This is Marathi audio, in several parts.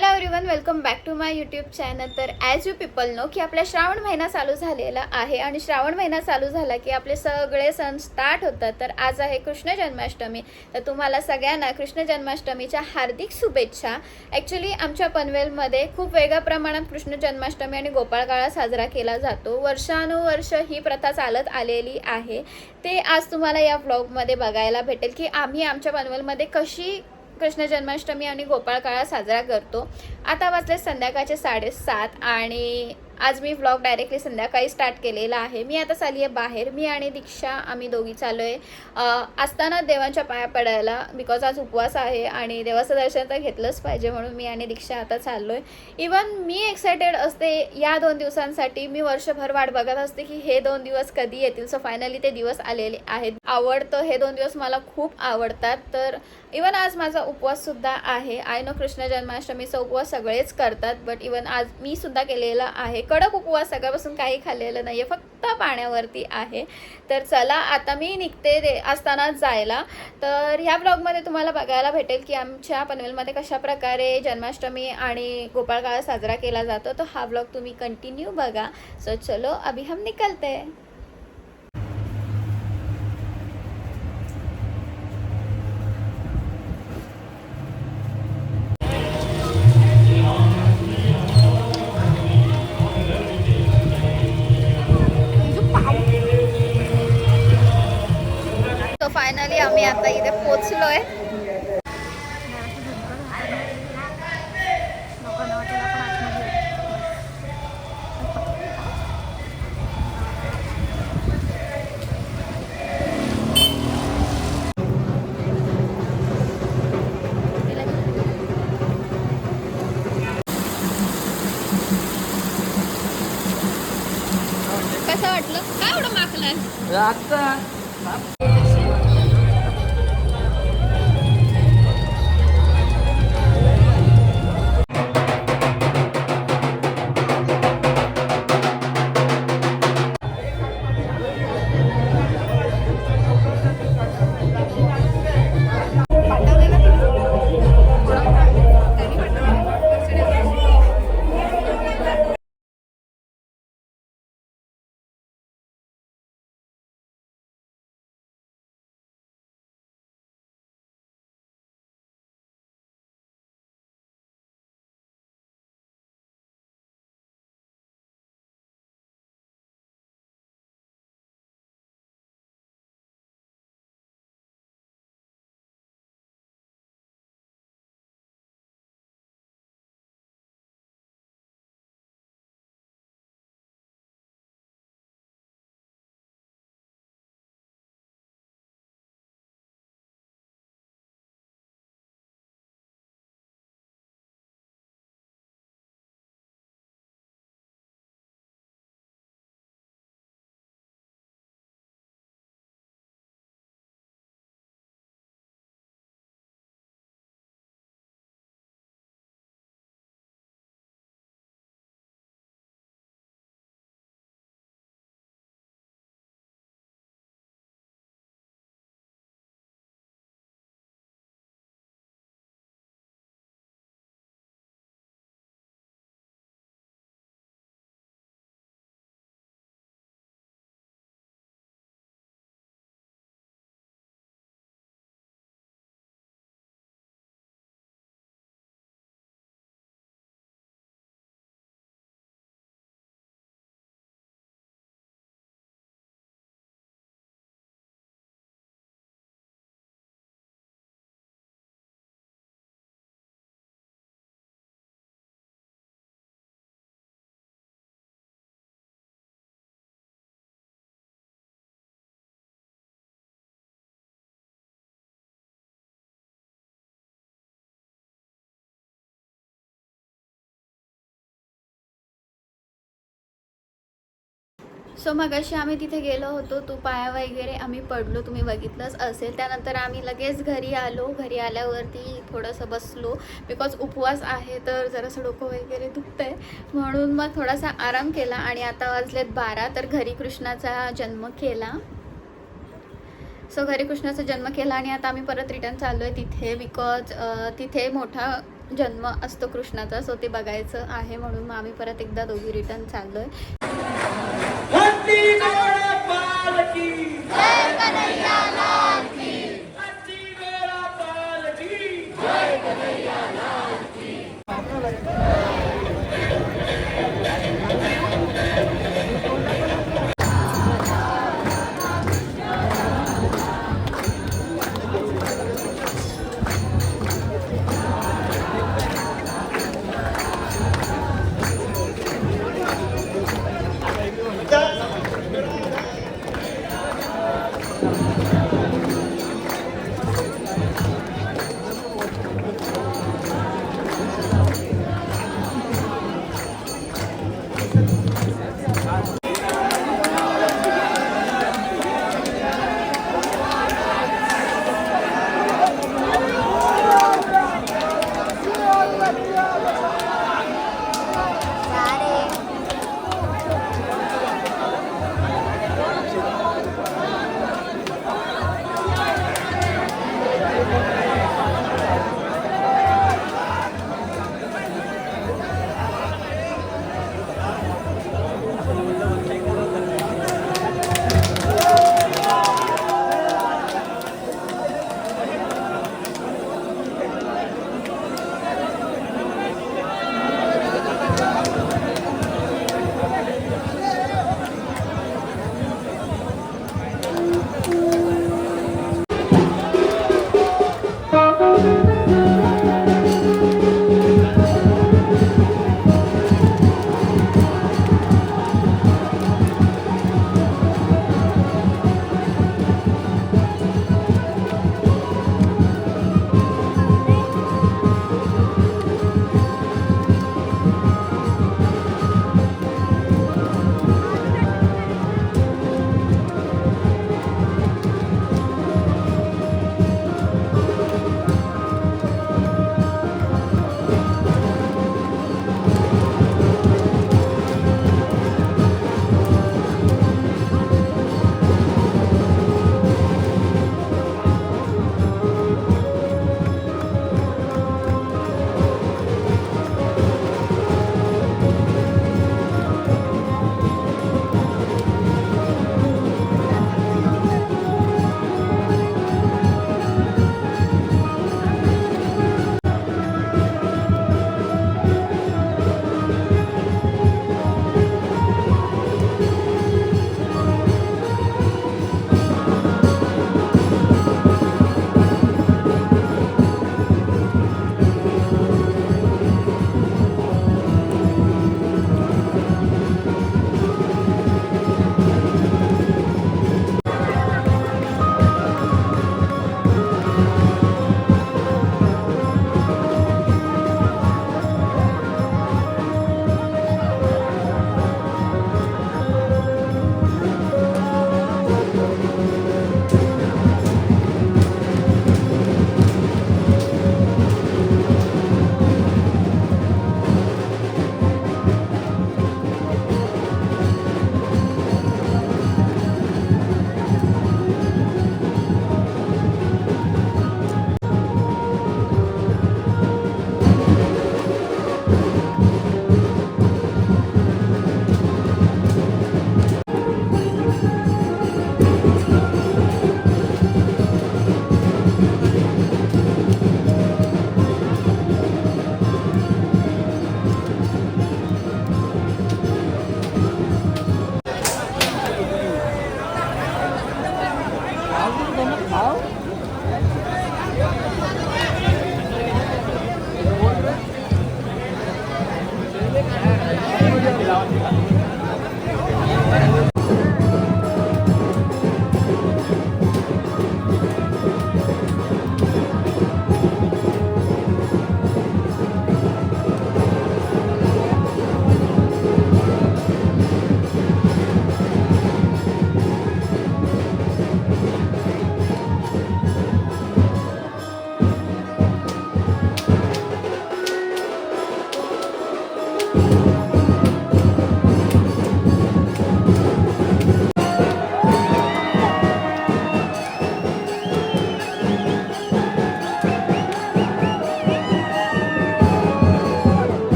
Hello everyone, welcome back to my YouTube channel. तर ॲज यू पीपल नो की आपला श्रावण महिना चालू झालेला आहे आणि श्रावण महिना चालू झाला की आपले सगळे सण स्टार्ट होतात. तर आज आहे कृष्ण जन्माष्टमी. तर तुम्हाला सगळ्यांना कृष्ण जन्माष्टमीच्या हार्दिक शुभेच्छा. ॲक्च्युली आमच्या पनवेलमध्ये खूप वेगळ्या प्रमाणात कृष्ण जन्माष्टमी आणि गोपाळकाळा साजरा केला जातो. वर्षानुवर्ष ही प्रथा चालत आलेली आहे. ते आज तुम्हाला या व्लॉगमध्ये बघायला भेटेल की आम्ही आमच्या पनवेलमध्ये कशी कृष्ण जन्माष्टमी आणि गोपाळकाळा साजरा करतो. आता वाजले संध्याकाळचे 7:30 आणि आज मी व्लॉग डायरेक्टली संध्याकाळी स्टार्ट केलेला आहे. मी आता चालली आहे बाहेर. मी आणि दीक्षा आम्ही दोघी चाललो आहे असताना देवांच्या पाया पडायला, बिकॉज आज उपवास आहे आणि देवाचं दर्शन तर घेतलंच पाहिजे, म्हणून मी आणि दीक्षा आता चाललो आहे. इवन मी एक्सायटेड असते या 2 दिवसांसाठी. मी वर्षभर वाट बघत असते की हे 2 दिवस कधी येतील. सो फायनली ते दिवस आलेले आहेत. आवडतं हे 2 दिवस, मला खूप आवडतात. तर इवन आज माझा उपवाससुद्धा आहे. आय नो कृष्ण जन्माष्टमीचा उपवास सगळेच करतात, बट इवन आज मी सुद्धा केलेला आहे. कडक उपवास, सकाळपासून काही खाल्लेलं नाही आहे, फक्त पाण्यावरती आहे. तर चला आता मी निघते असताना जायला. तर ह्या ब्लॉगमध्ये तुम्हाला बघायला भेटेल की आमच्या पनवेलमध्ये कशा प्रकारे जन्माष्टमी आणि गोपाळकाळा साजरा केला जातो. तो हा ब्लॉग तुम्ही कंटिन्यू बघा. सो चलो अभी हम निकलते हैं. तो फायनली आम्ही आता इथे पोचलोय. कसं वाटलं? काय एवढं मागलंय आता सो मगाशी आम्ही तिथे गेलो होतो. तो पाया वगैरे आम्ही पडलो, तुम्ही बघितलंच असेल. त्यानंतर आम्ही लगेच घरी आलो. घरी आल्यावरती थोडंसं बसलो, बिकॉज उपवास आहे तर जरासं डोकं वगैरे दुखतं आहे, म्हणून मग थोडासा आराम केला. आणि आता वाजलेत 12. तर घरी कृष्णाचा जन्म केला. सो घरी कृष्णाचा जन्म केला आणि आता आम्ही परत रिटर्न चाललो आहे तिथे, बिकॉज तिथे मोठा जन्म असतो कृष्णाचा, सो ते बघायचं आहे म्हणून मग आम्ही परत एकदा दोघी रिटर्न चाललोय.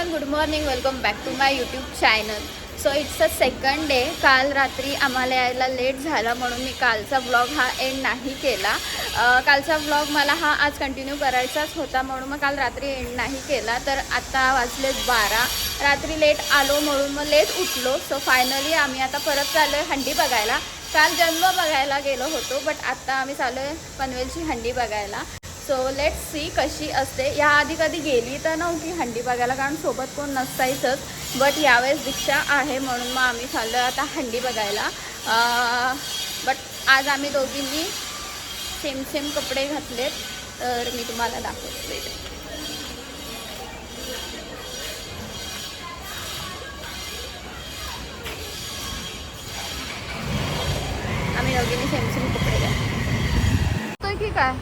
Everyone, good morning. Welcome back to my YouTube channel. So it's a second day. काल रात्री आम्हाला यायला लेट झाला म्हणून मी कालचा व्लॉग हा एंड नाही केला. कालचा व्लॉग मला हा आज कंटिन्यू करायचाच होता म्हणून मग काल रात्री एंड नाही केला. तर आता वाजलेत 12. रात्री लेट आलो म्हणून मग लेट उठलो. सो फायनली आम्ही आता परत चाललो आहे हंडी बघायला. काल जन्म बघायला गेलो होतो बट आता आम्ही चाललो आहे पनवेलची हंडी बघायला. सो लेट्स सी कशी असते. याआधी कधी गेली तर नव्हती हंडी बघायला कारण सोबत कोण नसायचंच. बट यावेळेस दीक्षा आहे म्हणून मग आम्ही चाललो आता हंडी बघायला. बट आज आम्ही दोघींनी सेम सेम कपडे घातलेत तर मी तुम्हाला दाखवते. आम्ही दोघींनी सेम सेम कपडे घातले. की काय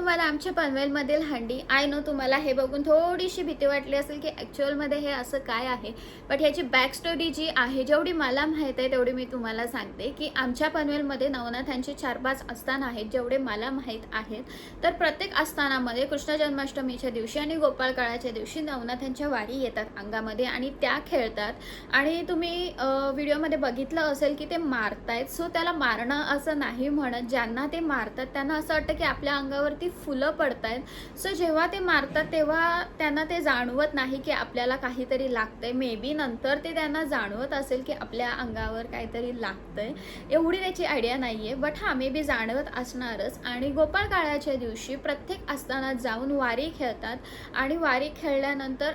तुम्हाला आमच्या पनवेलमधील हंडी, आय नो तुम्हाला हे बघून थोडीशी भीती वाटली असेल की ॲक्च्युअलमध्ये हे असं काय आहे, बट ह्याची बॅक स्टोरी जी आहे जेवढी मला माहीत आहे तेवढी मी तुम्हाला सांगते की आमच्या पनवेलमध्ये नवनाथांचे 4-5 आस्थान आहेत जेवढे मला माहीत आहेत. तर प्रत्येक आस्थानामध्ये कृष्ण जन्माष्टमीच्या दिवशी आणि गोपाळकाळाच्या दिवशी नवनाथांच्या वारी येतात अंगामध्ये आणि त्या खेळतात. आणि तुम्ही व्हिडिओमध्ये बघितलं असेल की ते मारतायत. सो त्याला मारणं असं नाही म्हणत, ज्यांना ते मारतात त्यांना असं वाटतं की आपल्या अंगावरती फुलं पडतायत. सो जेव्हा ते मारतात तेव्हा त्यांना ते जाणवत नाही की आपल्याला काहीतरी लागतंय. मे बी नंतर ते त्यांना जाणवत असेल की आपल्या अंगावर काहीतरी लागतंय, एवढी त्याची आयडिया नाही आहे. बट हां, मे बी जाणवत असणारच. आणि गोपाळकाळाच्या दिवशी प्रत्येक आस्थानात जाऊन वारी खेळतात आणि वारी खेळल्यानंतर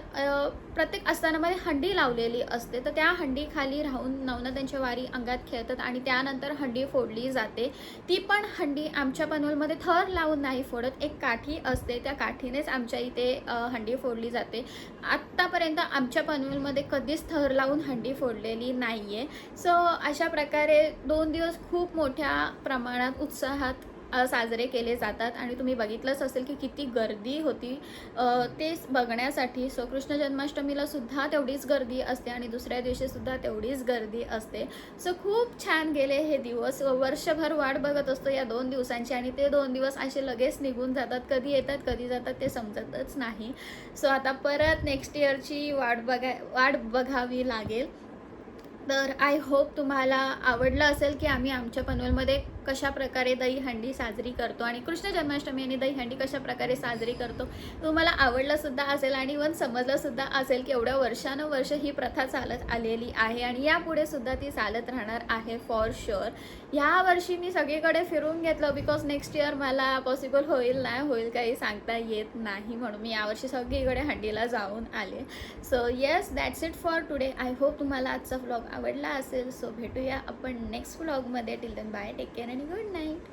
प्रत्येक आस्थानामध्ये हंडी लावलेली असते. तर त्या हंडी खाली राहून नवनाथांच्या वारी अंगात खेळतात आणि त्यानंतर हंडी फोडली जाते. ती पण हंडी आमच्या पनवेलमध्ये थर लावून नाही फोडत, एक काठी असते, त्या काठीनेच आमच्या इथे हंडी फोडली जाते. आत्तापर्यंत आमच्या पनवेलमध्ये कधीच थर लावून हंडी फोडलेली नाही आहे. सो अशा प्रकारे 2 दिवस खूप मोठ्या प्रमाणात उत्साहात साजरे केले जातात. आणि तुम्ही बघितलंच असेल की किती गर्दी होती तेच बघण्यासाठी. सो कृष्ण जन्माष्टमीला सुद्धा तेवढीच गर्दी असते आणि दुसऱ्या दिवशी सुद्धा तेवढीच गर्दी असते. सो खूप छान गेले हे दिवस. वर्षभर वाट बघत असतो या 2 दिवसांची आणि ते 2 दिवस असे लगेच निघून जातात. कधी येतात कधी जातात ते समजतच नाही. सो आता परत नेक्स्ट इयरची वाट बघावी लागेल. तर आय होप तुम्हाला आवडलं असेल की आम्ही आमच्या पनवेलमध्ये कशा प्रकारे दहीहंडी साजरी करतो आणि कृष्ण जन्माष्टमी आणि दहीहंडी कशा प्रकारे साजरी करतो. तुम्हाला आवडलं सुद्धा असेल आणि इव्हन समजलं सुद्धा असेल की एवढ्या वर्षानुवर्ष ही प्रथा चालत आलेली आहे आणि यापुढे सुद्धा ती चालत राहणार आहे फॉर शुअर. ह्या वर्षी मी सगळीकडे फिरून घेतलं बिकॉज नेक्स्ट इयर मला पॉसिबल होईल नाही होईल काही सांगता येत नाही, म्हणून मी यावर्षी सगळीकडे हंडीला जाऊन आले. So yes, that's it for today. I hope तुम्हाला आजचा व्लॉग आवडला असेल. सो भेटूया आपण नेक्स्ट व्लॉगमध्ये. Till then bye, take care आणि गुड नाईट.